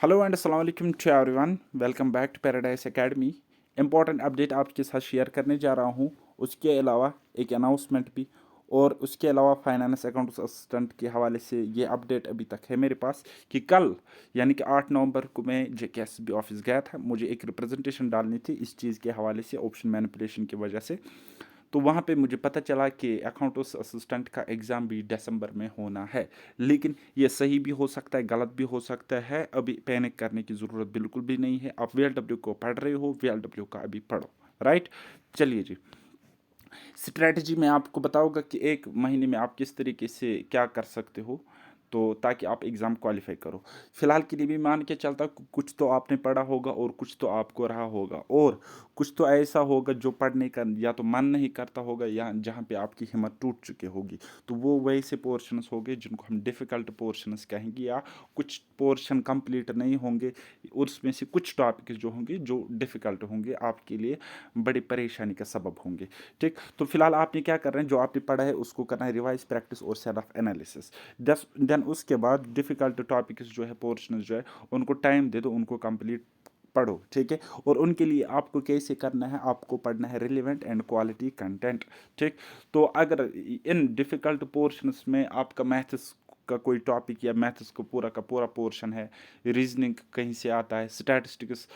Hello and अस्सलाम वालेकुम to everyone. Welcome back to Paradise Academy. Important update आपके साथ शेयर करने जा रहा हूँ। उसके अलावा एक अनाउंसमेंट भी, और उसके अलावा फाइनेंस अकाउंट असिस्टेंट के हवाले से ये अपडेट अभी तक है मेरे पास कि कल यानी कि 8 नवंबर को मैं JKSB ऑफिस गया था। मुझे एक रिप्रेजेंटेशन डालनी थी इस चीज़ के हवाले से, ऑप्शन मैनिपुलेशन की वजह से। तो वहाँ पे मुझे पता चला कि अकाउंट्स असिस्टेंट का एग्ज़ाम भी दिसंबर में होना है। लेकिन ये सही भी हो सकता है, गलत भी हो सकता है। अभी पैनिक करने की ज़रूरत बिल्कुल भी नहीं है। आप VLW को पढ़ रहे हो, VLW का अभी पढ़ो। राइट, चलिए जी। स्ट्रैटेजी मैं आपको बताऊंगा कि एक महीने में आप किस तरीके से क्या कर सकते हो, तो ताकि आप एग्ज़ाम क्वालिफाई करो। फिलहाल के लिए भी मान के चलता कुछ तो आपने पढ़ा होगा और कुछ तो आपको रहा होगा, और कुछ तो ऐसा होगा जो पढ़ने का या तो मन नहीं करता होगा या जहाँ पे आपकी हिम्मत टूट चुकी होगी। तो वो वैसे पोर्शंस होंगे जिनको हम डिफ़िकल्ट पोर्शंस कहेंगे, या कुछ पोर्शन कंप्लीट नहीं होंगे। उसमें से कुछ टॉपिक्स जो होंगे जो डिफ़िकल्ट होंगे, आपके लिए बड़ी परेशानी का सबब होंगे। ठीक, तो फिलहाल आपने क्या कर रहे हैं, जो आपने पढ़ा है उसको करना है रिवाइज, प्रैक्टिस और सेल्फ एनालिसिस। देन उसके बाद डिफ़िकल्ट टॉपिक्स जो है, पोर्शंस जो है, उनको टाइम दे दो, उनको कंप्लीट पढ़ो। ठीक है, और उनके लिए आपको कैसे करना है, आपको पढ़ना है रिलेवेंट एंड क्वालिटी कंटेंट। ठीक, तो अगर इन डिफ़िकल्ट पोर्शंस में आपका मैथ्स का कोई टॉपिक या मैथ्स को पूरा का पूरा पोर्शन है, रीजनिंग कहीं से आता है, स्टैटिस्टिक्स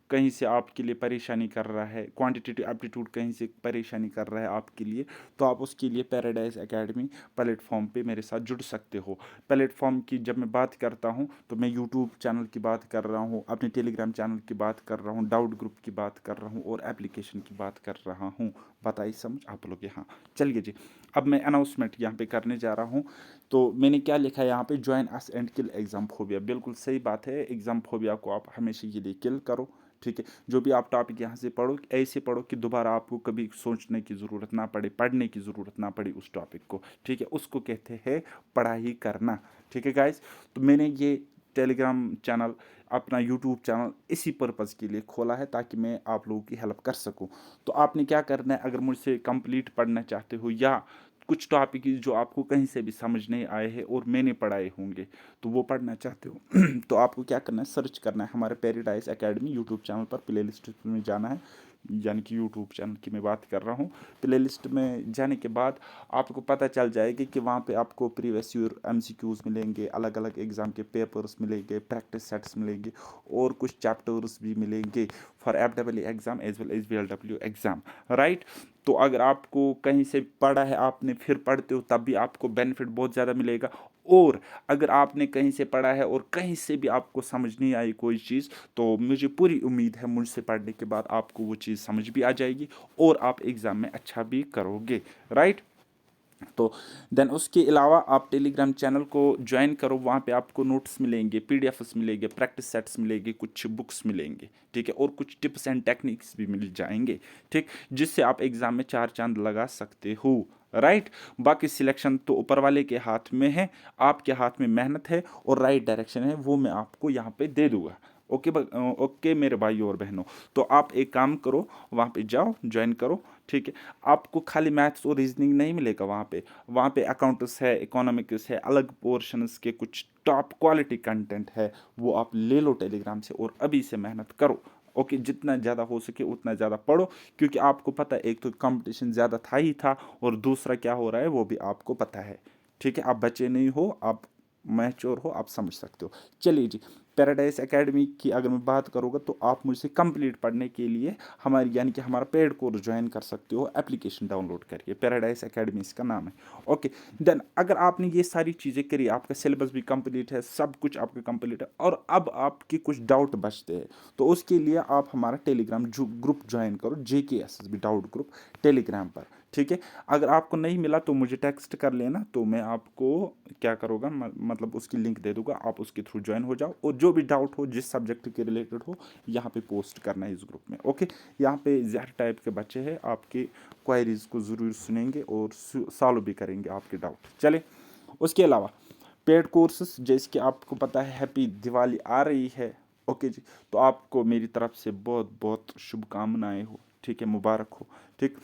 कहीं से आपके लिए परेशानी कर रहा है, क्वांटिटेटिव एप्टीट्यूड कहीं से परेशानी कर रहा है आपके लिए, तो आप उसके लिए पैराडाइज एकेडमी प्लेटफॉर्म पे मेरे साथ जुड़ सकते हो। प्लेटफॉर्म की जब मैं बात करता हूँ तो मैं यूट्यूब चैनल की बात कर रहा हूँ, अपने टेलीग्राम चैनल की बात कर रहा हूँ, डाउट ग्रुप की बात कर रहा हूँ, और एप्लीकेशन की बात कर रहा हूँ। बताइए समझ आप लोग यहाँ। चलिए जी, अब मैं अनाउंसमेंट यहाँ पे करने जा रहा हूँ। तो मैंने क्या लिखा है यहाँ पे, join us and kill exam phobia. बिल्कुल सही बात है, एग्जाम फोबिया को आप हमेशा के लिए किल करो। ठीक है, जो भी आप टॉपिक यहाँ से पढ़ो, ऐसे पढ़ो कि दोबारा आपको कभी सोचने की ज़रूरत ना पड़े, पढ़ने की ज़रूरत ना पड़े उस टॉपिक को। ठीक है, उसको कहते हैं पढ़ाई करना। ठीक है गाइस, तो मैंने ये टेलीग्राम चैनल, अपना यूट्यूब चैनल इसी पर्पज़ के लिए खोला है ताकि मैं आप लोगों की हेल्प कर सकूं। तो आपने क्या करना है, अगर मुझसे कंप्लीट पढ़ना चाहते हो, या कुछ टॉपिक जो आपको कहीं से भी समझ नहीं आए हैं और मैंने पढ़ाए होंगे तो वो पढ़ना चाहते हो तो आपको क्या करना है, सर्च करना है हमारे पैराडाइज एकेडमी यूट्यूब चैनल पर। प्ले लिस्ट में जाना है, यानी कि यूट्यूब चैनल की मैं बात कर रहा हूँ। प्ले लिस्ट में जाने के बाद आपको पता चल जाएगी कि वहाँ पे आपको प्रीवियस ईयर MCQs मिलेंगे, अलग अलग एग्ज़ाम के पेपर्स मिलेंगे, प्रैक्टिस सेट्स मिलेंगे, और कुछ चैप्टर्स भी मिलेंगे for FEE exam as well as VLW exam. Right, तो अगर आपको कहीं से पढ़ा है आपने, फिर पढ़ते हो, तब भी आपको बेनिफिट बहुत ज़्यादा मिलेगा। और अगर आपने कहीं से पढ़ा है और कहीं से भी आपको समझ नहीं आई कोई चीज़, तो मुझे पूरी उम्मीद है मुझसे पढ़ने के बाद आपको वो चीज़ समझ भी आ जाएगी और आप एग्ज़ाम में अच्छा भी करोगे। राइट, तो देन उसके अलावा आप टेलीग्राम चैनल को ज्वाइन करो। वहाँ पे आपको नोट्स मिलेंगे, PDFs मिलेंगे, प्रैक्टिस सेट्स मिलेंगे, कुछ बुक्स मिलेंगे। ठीक है, और कुछ टिप्स एंड टेक्निक्स भी मिल जाएंगे। ठीक, जिससे आप एग्ज़ाम में चार चांद लगा सकते हो। राइट, बाकी सिलेक्शन तो ऊपर वाले के हाथ में है, आपके हाथ में मेहनत है और राइट डायरेक्शन है, वो मैं आपको यहाँ पे दे दूंगा। ओके ओके मेरे भाई और बहनों, तो आप एक काम करो, वहाँ पे जाओ, ज्वाइन करो। ठीक है, आपको खाली मैथ्स और रीजनिंग नहीं मिलेगा वहाँ पे अकाउंट्स है, इकोनॉमिक्स है, अलग पोर्शंस के कुछ टॉप क्वालिटी कंटेंट है, वो आप ले लो टेलीग्राम से और अभी से मेहनत करो। ओके, जितना ज़्यादा हो सके उतना ज़्यादा पढ़ो, क्योंकि आपको पता है एक तो कंपटीशन ज़्यादा था ही था, और दूसरा क्या हो रहा है वो भी आपको पता है। ठीक है, आप बच्चे नहीं हो, आप मैच्योर हो, आप समझ सकते हो। चलिए जी, पैराडाइज एकेडमी की अगर मैं बात करूँगा तो आप मुझसे कंप्लीट पढ़ने के लिए हमारी यानी कि हमारा पेड कोर्स ज्वाइन कर सकते हो, एप्लीकेशन डाउनलोड करके। पैराडाइज एकेडमी इसका नाम है। ओके, देन अगर आपने ये सारी चीज़ें करी, आपका सिलेबस भी कंप्लीट है, सब कुछ आपका कंप्लीट है, और अब आपके कुछ डाउट बचते हैं, तो उसके लिए आप हमारा टेलीग्राम ग्रुप ज्वाइन करो, JKSB डाउट ग्रुप टेलीग्राम पर। ठीक है, अगर आपको नहीं मिला तो मुझे टेक्स्ट कर लेना, तो मैं आपको क्या करूँगा, मतलब उसकी लिंक दे दूंगा, आप उसके थ्रू ज्वाइन हो जाओ, और जो भी डाउट हो जिस सब्जेक्ट के रिलेटेड हो यहाँ पे पोस्ट करना है इस ग्रुप में। ओके, यहाँ पे ज़्यादा टाइप के बच्चे हैं, आपके क्वायरीज को ज़रूर सुनेंगे और सॉल्व भी करेंगे आपके डाउट। चले, उसके अलावा पेड कोर्सेस, जैसे कि आपको पता है हैप्पी दिवाली आ रही है। ओके जी, तो आपको मेरी तरफ से बहुत बहुत शुभकामनाएं हो। ठीक है, मुबारक हो। ठीक,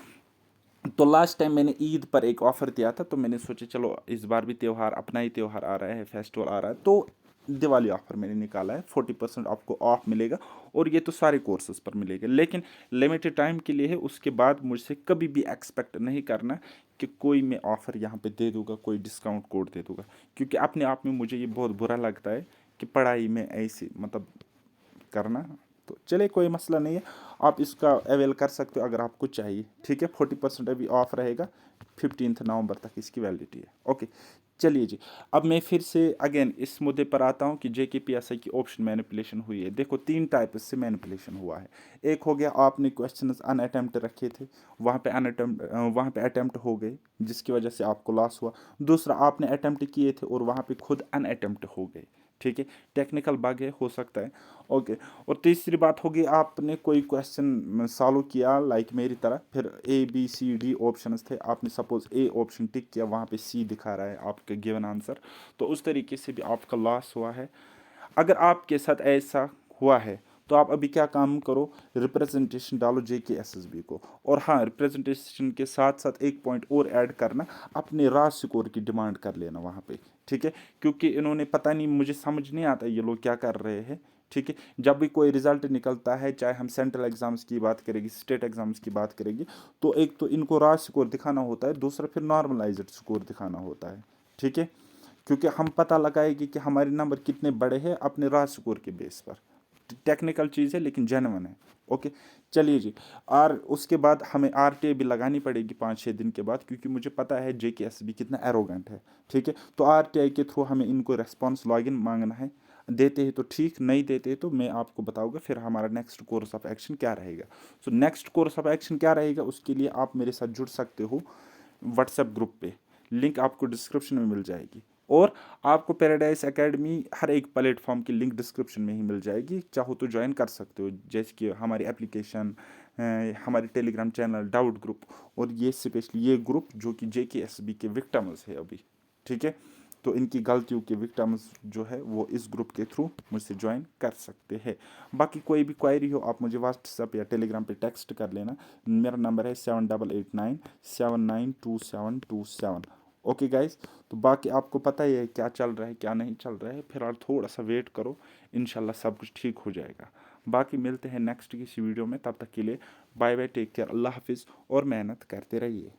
तो लास्ट टाइम मैंने ईद पर एक ऑफर दिया था, तो मैंने सोचा चलो इस बार भी त्यौहार, अपना ही त्यौहार आ रहा है, फेस्टिवल आ रहा है, तो दिवाली ऑफर मैंने निकाला है, 40% आपको ऑफ मिलेगा और ये तो सारे कोर्सेज पर मिलेगा, लेकिन लिमिटेड टाइम के लिए है। उसके बाद मुझसे कभी भी एक्सपेक्ट नहीं करना कि कोई मैं ऑफ़र यहाँ पे दे दूँगा, कोई डिस्काउंट कोड दे दूँगा, क्योंकि अपने आप में मुझे ये बहुत बुरा लगता है कि पढ़ाई में ऐसे मतलब करना। तो चलिए कोई मसला नहीं है, आप इसका अवेल कर सकते हो अगर आपको चाहिए। ठीक है, 40% अभी ऑफ रहेगा, 15 नवंबर तक इसकी वैलिडिटी है। ओके, चलिए जी। अब मैं फिर से अगेन इस मुद्दे पर आता हूँ कि JKPSI की ऑप्शन मैनिपुलेशन हुई है। देखो 3 टाइप से मैनिपुलेशन हुआ है। एक हो गया आपने क्वेश्चंस अनअटेम्प्ट रखे थे, वहाँ पे अटेम्प्ट हो गए जिसकी वजह से आपको लॉस हुआ। दूसरा आपने अटेम्प्ट किए थे और वहाँ पे खुद अनअटेम्प्ट हो गए। ठीक है, टेक्निकल बग है, हो सकता है। ओके, और तीसरी बात होगी आपने कोई क्वेश्चन सॉल्व किया लाइक मेरी तरह, फिर ABCD ऑप्शंस थे, आपने सपोज A ऑप्शन टिक किया, वहाँ पे C दिखा रहा है आपके गिवन आंसर, तो उस तरीके से भी आपका लॉस हुआ है। अगर आपके साथ ऐसा हुआ है तो आप अभी क्या काम करो, रिप्रेजेंटेशन डालो JKSSB को। और हाँ, रिप्रेजेंटेशन के साथ साथ एक पॉइंट और ऐड करना, अपने रॉ स्कोर की डिमांड कर लेना वहाँ पे। ठीक है, क्योंकि इन्होंने पता नहीं, मुझे समझ नहीं आता ये लोग क्या कर रहे हैं। ठीक है, जब भी कोई रिजल्ट निकलता है, चाहे हम सेंट्रल एग्जाम्स की बात करेंगे, स्टेट एग्जाम्स की बात करेंगे, तो एक तो इनको रॉ स्कोर दिखाना होता है, दूसरा फिर नॉर्मलाइज्ड स्कोर दिखाना होता है। ठीक है, क्योंकि हम पता लगाएंगे कि हमारे नंबर कितने बड़े हैं अपने रॉ स्कोर के बेस पर। टेक्निकल चीज़ है लेकिन जेन्युइन है। ओके, चलिए जी। और उसके बाद हमें RTA भी लगानी पड़ेगी 5-6 दिन के बाद, क्योंकि मुझे पता है JKSB कितना एरोगेंट है। ठीक है, तो RTA के थ्रू हमें इनको रेस्पॉन्स लॉगिन मांगना है। देते हैं तो ठीक, नहीं देते तो मैं आपको बताऊंगा फिर हमारा नेक्स्ट कोर्स ऑफ एक्शन क्या रहेगा। So next course of action क्या रहेगा, उसके लिए आप मेरे साथ जुड़ सकते हो व्हाट्सएप ग्रुप पे, लिंक आपको डिस्क्रिप्शन में मिल जाएगी। और आपको पैराडाइज एकेडमी हर एक प्लेटफॉर्म की लिंक डिस्क्रिप्शन में ही मिल जाएगी, चाहो तो ज्वाइन कर सकते हो, जैसे कि हमारी एप्लीकेशन, हमारी टेलीग्राम चैनल, डाउट ग्रुप, और ये स्पेशली ये ग्रुप जो कि JKSB के विक्टम्स है अभी। ठीक है, तो इनकी गलतियों के विक्टम्स जो है वो इस ग्रुप के थ्रू मुझसे ज्वाइन कर सकते हैं। बाकी कोई भी क्वायरी हो आप मुझे व्हाट्सएप या टेलीग्राम पे टेक्स्ट कर लेना। मेरा नंबर है 7889 792727। ओके गाइस, तो बाकी आपको पता ही है क्या चल रहा है क्या नहीं चल रहा है, फिलहाल थोड़ा सा वेट करो, इंशाल्लाह सब कुछ ठीक हो जाएगा। बाकी मिलते हैं नेक्स्ट किसी वीडियो में, तब तक के लिए बाय बाय, टेक केयर, अल्लाह हाफिज़ और मेहनत करते रहिए।